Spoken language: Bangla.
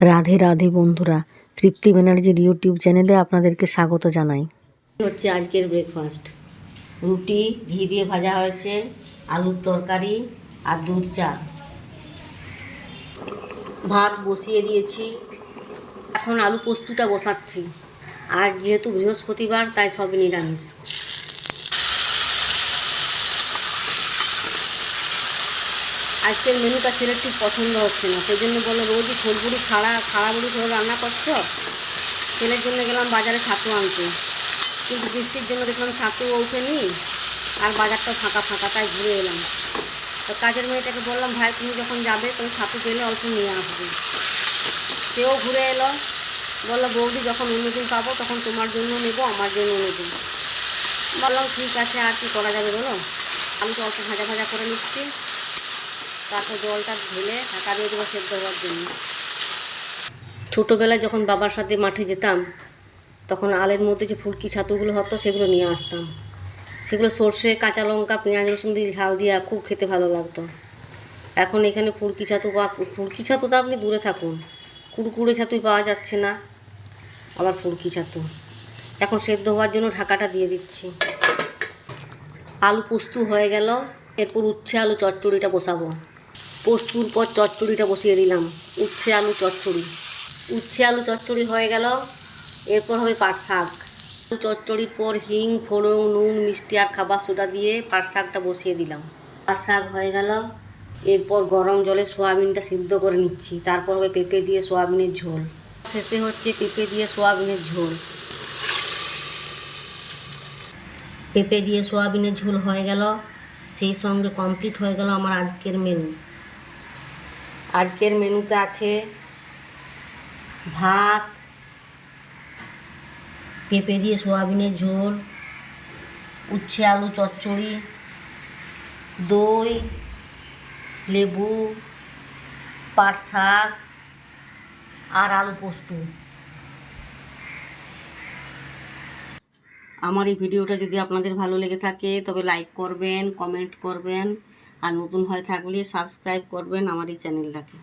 রাধে রাধে বন্ধুরা, তৃপ্তি ব্যানার্জির ইউটিউব চ্যানেলে আপনাদেরকে স্বাগত জানাই। হচ্ছে আজকের ব্রেকফাস্ট। রুটি ঘি দিয়ে ভাজা হয়েছে, আলুর তরকারি আর দুধ চা। ভাত বসিয়ে দিয়েছি, এখন আলু পোস্তুটা বসাচ্ছি। আর যেহেতু বৃহস্পতিবার তাই সব নিরামিষ। আজকের মেনুটা ছেলের ঠিক পছন্দ হচ্ছে না, সেই জন্য বললো রোজই খোলবুড়ি খাড়া বড়ি করে রান্না করছো। ছেলের জন্য গেলাম বাজারে ছাতু আনতে, কিন্তু বৃষ্টির জন্য দেখলাম ছাতুও ওঠেনি আর বাজারটাও ফাঁকা ফাঁকা, তাই ঘুরে এলাম। তো কাজের মেয়েটাকে বললাম, ভাই তুমি যখন যাবে তুমি ছাতু পেলে অল্প নিয়ে আসবে। সেও ঘুরে এলো, বললো বৌদি যখন অন্যদিন পাবো তখন তোমার জন্য নেবো, আমার জন্য নেবো। বললাম ঠিক আছে, আর কি করা যাবে বলো। আমি তো অল্প ভাজা ভাজা করে নিচ্ছি, তারপর জলটা ঢেলে ঢাকা দিয়ে দেবো সেদ্ধ হওয়ার জন্য। ছোটোবেলায় যখন বাবার সাথে মাঠে যেতাম তখন আলের মধ্যে যে ফুলকি ছাতুগুলো হতো সেগুলো নিয়ে আসতাম। সেগুলো সর্ষে, কাঁচা লঙ্কা, পেঁয়াজ রসুন দিয়ে ঝাল দিয়ে খুব খেতে ভালো লাগতো। এখন এখানে ফুলকি ছাতু বা ফুলকি ছাতু তো আপনি দূরে থাকুন, কুড়কুড়ে ছাতুই পাওয়া যাচ্ছে না, আবার ফুলকি ছাতু। এখন সেদ্ধ হওয়ার জন্য ঢাকাটা দিয়ে দিচ্ছি। আলু পোস্তু হয়ে গেল, এরপর উচ্ছে আলু চচ্চড়িটা বসাবো। পোস্তুর পর চচ্চড়িটা বসিয়ে দিলাম, উচ্ছে আলু চচ্চড়ি। উচ্ছে আলু চচ্চড়ি হয়ে গেল, এরপর হবে পাট শাক। চচ্চড়ির পর হিং, ফোড়ন, নুন, মিষ্টি আর খাবার সোডা দিয়ে পাট শাকটা বসিয়ে দিলাম। পাট শাক হয়ে গেল, এরপর গরম জলে সোয়াবিনটা সিদ্ধ করে নিচ্ছি। তারপর হবে পেঁপে দিয়ে সোয়াবিনের ঝোল। শেষে হচ্ছে পেঁপে দিয়ে সোয়াবিনের ঝোল। পেঁপে দিয়ে সোয়াবিনের ঝোল হয়ে গেল, সেই সঙ্গে কমপ্লিট হয়ে গেল আমার আজকের মেনু। আজকের মেনুতে আছে ভাত, পেঁপে দিয়ে সোয়াবিনের ঝোল, উচ্ছে আলু চচ্চড়ি, দই, লেবু, পাট শাক আর আলু পোস্ত। আমার এই ভিডিওটা যদি আপনাদের ভালো লেগে থাকে তবে লাইক করবেন, কমেন্ট করবেন, আর নতুন হয়ে থাকলে সাবস্ক্রাইব করবেন আমার এই চ্যানেলটাকে।